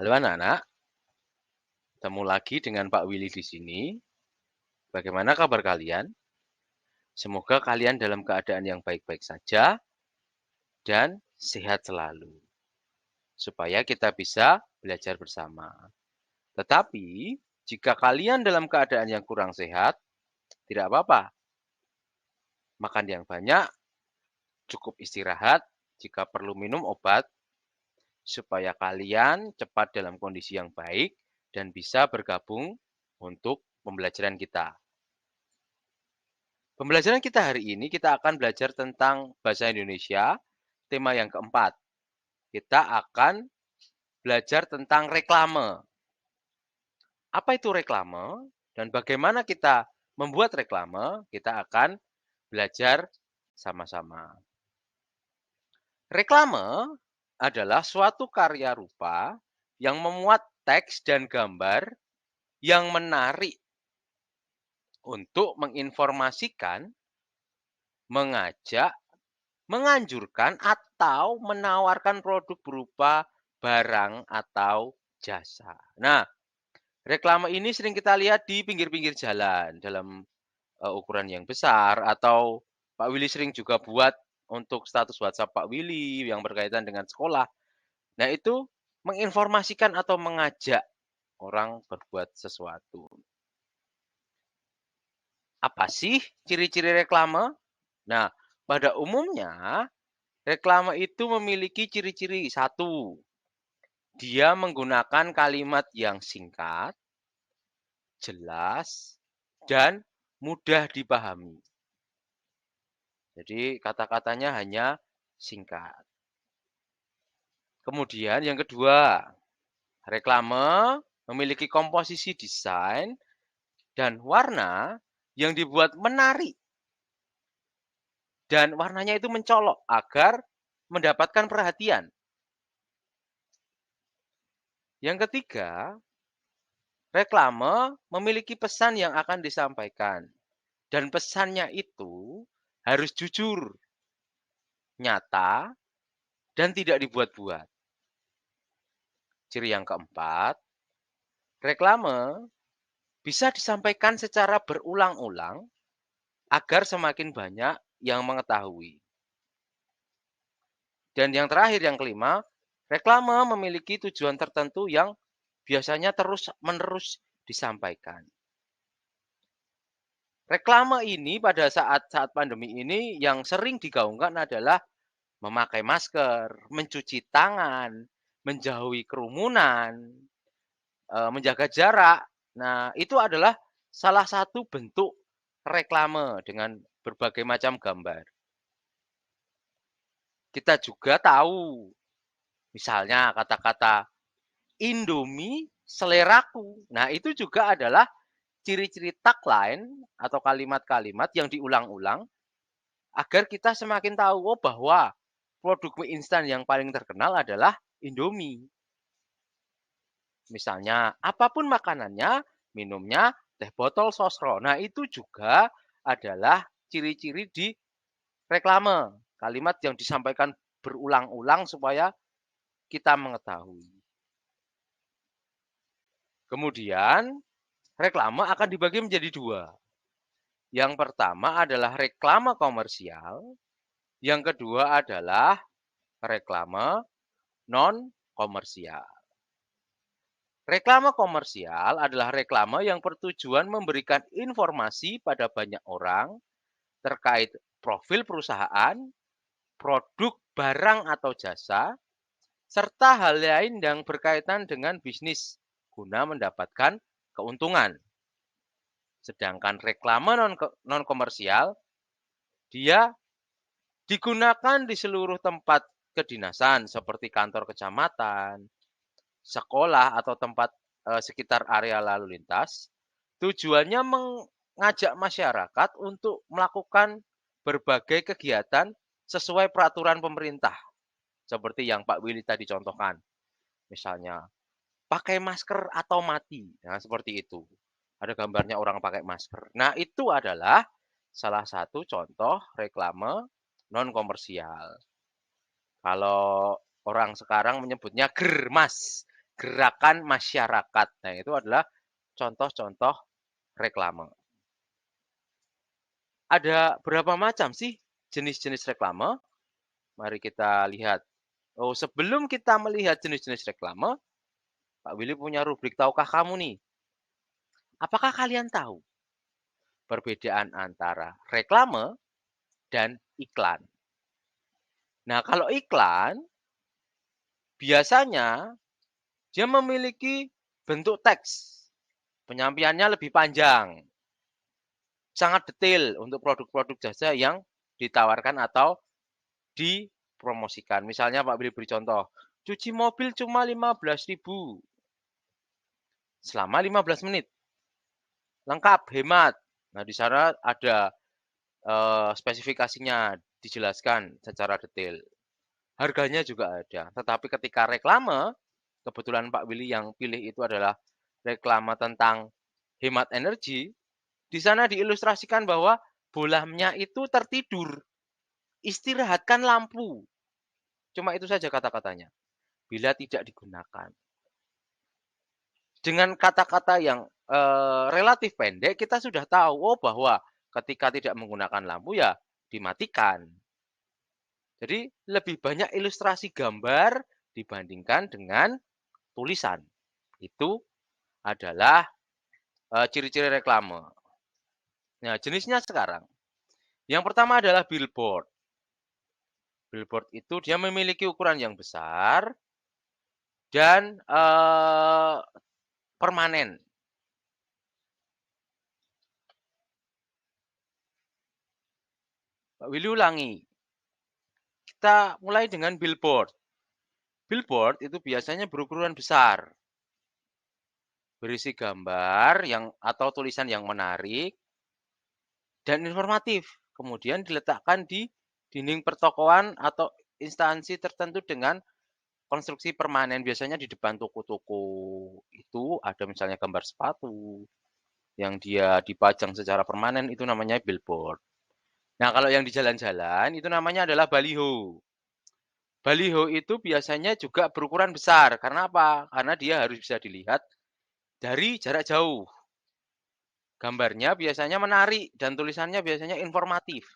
Halo anak-anak, ketemu lagi dengan Pak Willy di sini. Bagaimana kabar kalian? Semoga kalian dalam keadaan yang baik-baik saja dan sehat selalu, supaya kita bisa belajar bersama. Tetapi, jika kalian dalam keadaan yang kurang sehat, tidak apa-apa. Makan yang banyak, cukup istirahat, jika perlu minum obat, supaya kalian cepat dalam kondisi yang baik dan bisa bergabung untuk pembelajaran kita. Pembelajaran kita hari ini kita akan belajar tentang bahasa Indonesia, tema yang keempat. Kita akan belajar tentang reklame. Apa itu reklame dan bagaimana kita membuat reklame, kita akan belajar sama-sama. Reklame adalah suatu karya rupa yang memuat teks dan gambar yang menarik untuk menginformasikan, mengajak, menganjurkan atau menawarkan produk berupa barang atau jasa. Nah, reklame ini sering kita lihat di pinggir-pinggir jalan dalam ukuran yang besar atau Pak Willy sering juga buat untuk status WhatsApp Pak Willy yang berkaitan dengan sekolah. Nah, itu menginformasikan atau mengajak orang berbuat sesuatu. Apa sih ciri-ciri reklame? Nah, pada umumnya reklame itu memiliki ciri-ciri. Satu, dia menggunakan kalimat yang singkat, jelas, dan mudah dipahami. Jadi kata-katanya hanya singkat. Kemudian yang kedua, reklame memiliki komposisi desain dan warna yang dibuat menarik. Dan warnanya itu mencolok agar mendapatkan perhatian. Yang ketiga, reklame memiliki pesan yang akan disampaikan. Dan pesannya itu harus jujur, nyata, dan tidak dibuat-buat. Ciri yang keempat, reklame bisa disampaikan secara berulang-ulang agar semakin banyak yang mengetahui. Dan yang terakhir, yang kelima, reklame memiliki tujuan tertentu yang biasanya terus-menerus disampaikan. Reklame ini pada saat pandemi ini yang sering digaungkan adalah memakai masker, mencuci tangan, menjauhi kerumunan, menjaga jarak. Nah, itu adalah salah satu bentuk reklame dengan berbagai macam gambar. Kita juga tahu, misalnya kata-kata Indomie seleraku. Nah, itu juga adalah ciri-ciri tagline atau kalimat-kalimat yang diulang-ulang agar kita semakin tahu bahwa produk mie instan yang paling terkenal adalah Indomie. Misalnya, apapun makanannya, minumnya teh botol sosro. Nah, itu juga adalah ciri-ciri di reklame. Kalimat yang disampaikan berulang-ulang supaya kita mengetahui. Kemudian, reklame akan dibagi menjadi dua. Yang pertama adalah reklame komersial. Yang kedua adalah reklame non-komersial. Reklame komersial adalah reklame yang bertujuan memberikan informasi pada banyak orang terkait profil perusahaan, produk, barang atau jasa, serta hal lain yang berkaitan dengan bisnis guna mendapatkan keuntungan. Sedangkan reklame non-komersial, dia digunakan di seluruh tempat kedinasan seperti kantor kecamatan, sekolah atau tempat sekitar area lalu lintas. Tujuannya mengajak masyarakat untuk melakukan berbagai kegiatan sesuai peraturan pemerintah. Seperti yang Pak Willy tadi contohkan. Misalnya, pakai masker atau mati. Nah, seperti itu. Ada gambarnya orang pakai masker. Nah, itu adalah salah satu contoh reklame non-komersial. Kalau orang sekarang menyebutnya germas. gerakan masyarakat. Nah, itu adalah contoh-contoh reklame. Ada berapa macam sih jenis-jenis reklame? Mari kita lihat. Oh, sebelum kita melihat jenis-jenis reklame, Pak Willy punya rubrik tahukah kamu nih? Apakah kalian tahu perbedaan antara reklame dan iklan? Nah, kalau iklan biasanya dia memiliki bentuk teks. Penyampaiannya lebih panjang. Sangat detail untuk produk-produk jasa yang ditawarkan atau dipromosikan. Misalnya Pak Willy beri contoh, cuci mobil cuma 15.000 selama 15 menit. Lengkap, hemat. Nah, di sana ada spesifikasinya dijelaskan secara detail. Harganya juga ada. Tetapi ketika reklame, kebetulan Pak Willy yang pilih itu adalah reklame tentang hemat energi, di sana diilustrasikan bahwa bolamnya itu tertidur. Istirahatkan lampu. Cuma itu saja kata-katanya. Bila tidak digunakan. Dengan kata-kata yang relatif pendek, kita sudah tahu bahwa ketika tidak menggunakan lampu ya dimatikan. Jadi lebih banyak ilustrasi gambar dibandingkan dengan tulisan. Itu adalah ciri-ciri reklame. Nah, jenisnya sekarang. Yang pertama adalah billboard. Billboard itu dia memiliki ukuran yang besar dan permanen. Pak Willy ulangi. Kita mulai dengan billboard. Billboard itu biasanya berukuran besar. Berisi gambar atau tulisan yang menarik dan informatif. Kemudian diletakkan di dinding pertokoan atau instansi tertentu dengan konstruksi permanen. Biasanya di depan toko-toko itu ada misalnya gambar sepatu yang dia dipajang secara permanen, itu namanya billboard. Nah, kalau yang di jalan-jalan itu namanya adalah baliho. Baliho itu biasanya juga berukuran besar. Karena apa? Karena dia harus bisa dilihat dari jarak jauh. Gambarnya biasanya menarik dan tulisannya biasanya informatif.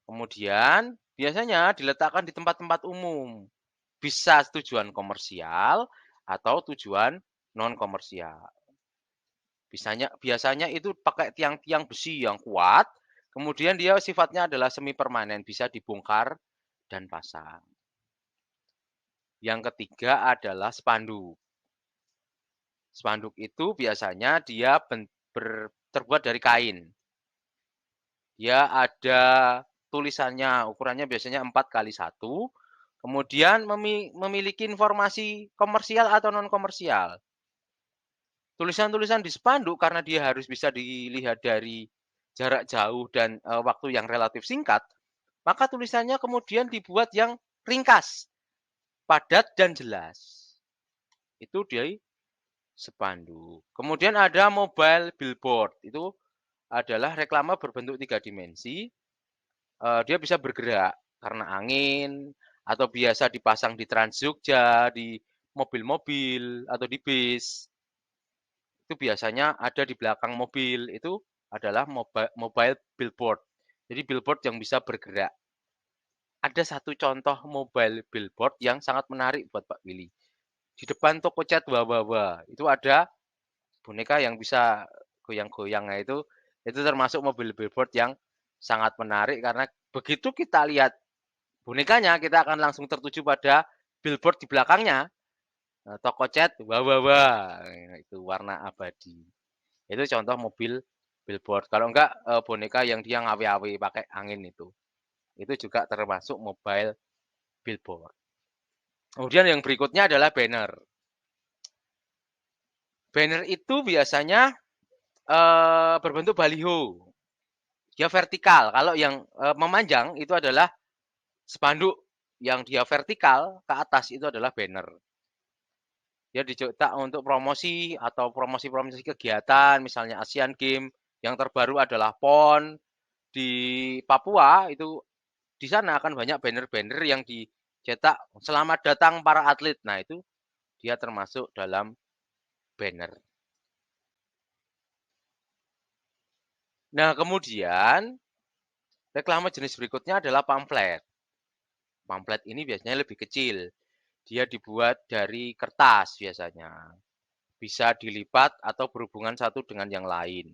Kemudian biasanya diletakkan di tempat-tempat umum. Bisa tujuan komersial atau tujuan non-komersial. Biasanya itu pakai tiang-tiang besi yang kuat, kemudian dia sifatnya adalah semi permanen, bisa dibongkar dan pasang. Yang ketiga adalah spanduk. Spanduk itu biasanya dia terbuat dari kain. Dia ada tulisannya, ukurannya biasanya 4x1. Kemudian memiliki informasi komersial atau non-komersial. Tulisan-tulisan di spanduk karena dia harus bisa dilihat dari jarak jauh dan waktu yang relatif singkat, maka tulisannya kemudian dibuat yang ringkas, padat dan jelas. Itu di spanduk. Kemudian ada mobile billboard. Itu adalah reklame berbentuk 3 dimensi. Dia bisa bergerak karena angin atau biasa dipasang di Trans Jogja, di mobil-mobil atau di bis. Itu biasanya ada di belakang mobil. Itu adalah mobile billboard. Jadi billboard yang bisa bergerak. Ada satu contoh mobile billboard yang sangat menarik buat Pak Willy. Di depan toko cat Wawawa itu ada boneka yang bisa goyang-goyang. Nah, itu termasuk mobil billboard yang sangat menarik karena begitu kita lihat bonekanya kita akan langsung tertuju pada billboard di belakangnya. Toko cat Wawawa itu warna abadi. Itu contoh mobil billboard. Kalau enggak boneka yang dia ngawe-awe pakai angin itu juga termasuk mobile billboard. Kemudian yang berikutnya adalah banner. Banner itu biasanya berbentuk baliho. Dia vertikal. Kalau yang memanjang itu adalah spanduk. Yang dia vertikal ke atas itu adalah banner. Dia dicetak untuk promosi atau promosi-promosi kegiatan, misalnya Asian Games. Yang terbaru adalah PON di Papua. Itu di sana akan banyak banner-banner yang cetak selamat datang para atlet. Nah, itu dia termasuk dalam banner. Nah, kemudian reklame jenis berikutnya adalah pamflet. Pamflet ini biasanya lebih kecil. Dia dibuat dari kertas biasanya. Bisa dilipat atau berhubungan satu dengan yang lain.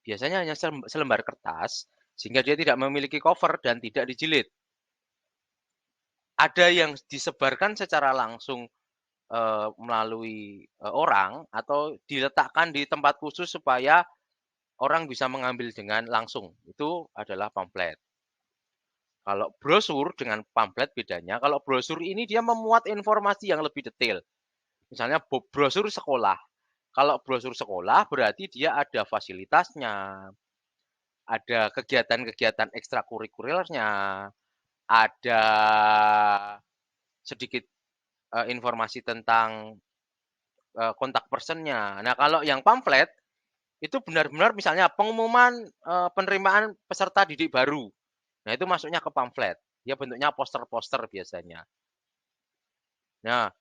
Biasanya hanya selembar kertas, sehingga dia tidak memiliki cover dan tidak dijilid. Ada yang disebarkan secara langsung melalui orang atau diletakkan di tempat khusus supaya orang bisa mengambil dengan langsung. Itu adalah pamflet. Kalau brosur dengan pamflet bedanya, kalau brosur ini dia memuat informasi yang lebih detail. Misalnya brosur sekolah. Kalau brosur sekolah berarti dia ada fasilitasnya, ada kegiatan-kegiatan ekstrakurikulernya, ada sedikit informasi tentang kontak personnya. Nah, kalau yang pamflet itu benar-benar misalnya pengumuman penerimaan peserta didik baru. Nah, itu masuknya ke pamflet. Dia bentuknya poster-poster biasanya. Nah,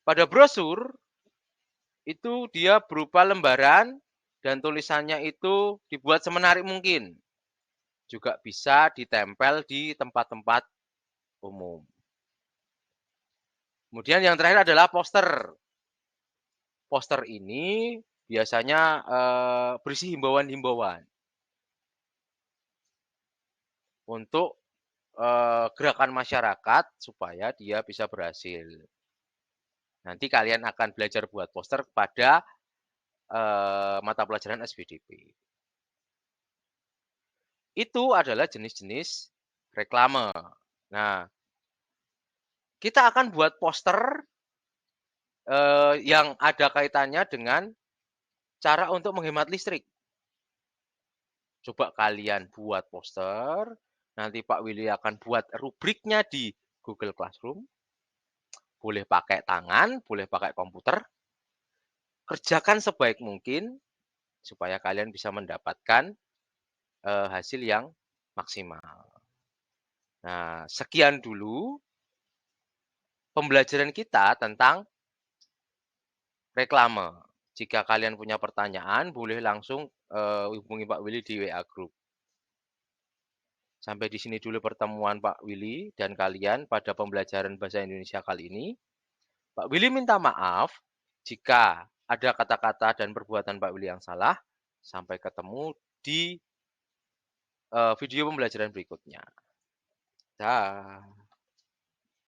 pada brosur itu dia berupa lembaran dan tulisannya itu dibuat semenarik mungkin. Juga bisa ditempel di tempat-tempat umum. Kemudian yang terakhir adalah poster. Poster ini biasanya berisi himbauan-himbauan untuk gerakan masyarakat supaya dia bisa berhasil. Nanti kalian akan belajar buat poster pada mata pelajaran SBDP. Itu adalah jenis-jenis reklame. Nah, kita akan buat poster yang ada kaitannya dengan cara untuk menghemat listrik. Coba kalian buat poster, nanti Pak Willy akan buat rubriknya di Google Classroom. Boleh pakai tangan, boleh pakai komputer. Kerjakan sebaik mungkin supaya kalian bisa mendapatkan hasil yang maksimal. Nah, sekian dulu pembelajaran kita tentang reklame. Jika kalian punya pertanyaan, boleh langsung hubungi Pak Willy di WA Group. Sampai di sini dulu pertemuan Pak Willy dan kalian pada pembelajaran Bahasa Indonesia kali ini. Pak Willy minta maaf jika ada kata-kata dan perbuatan Pak Willy yang salah. Sampai ketemu di video pembelajaran berikutnya. Dah.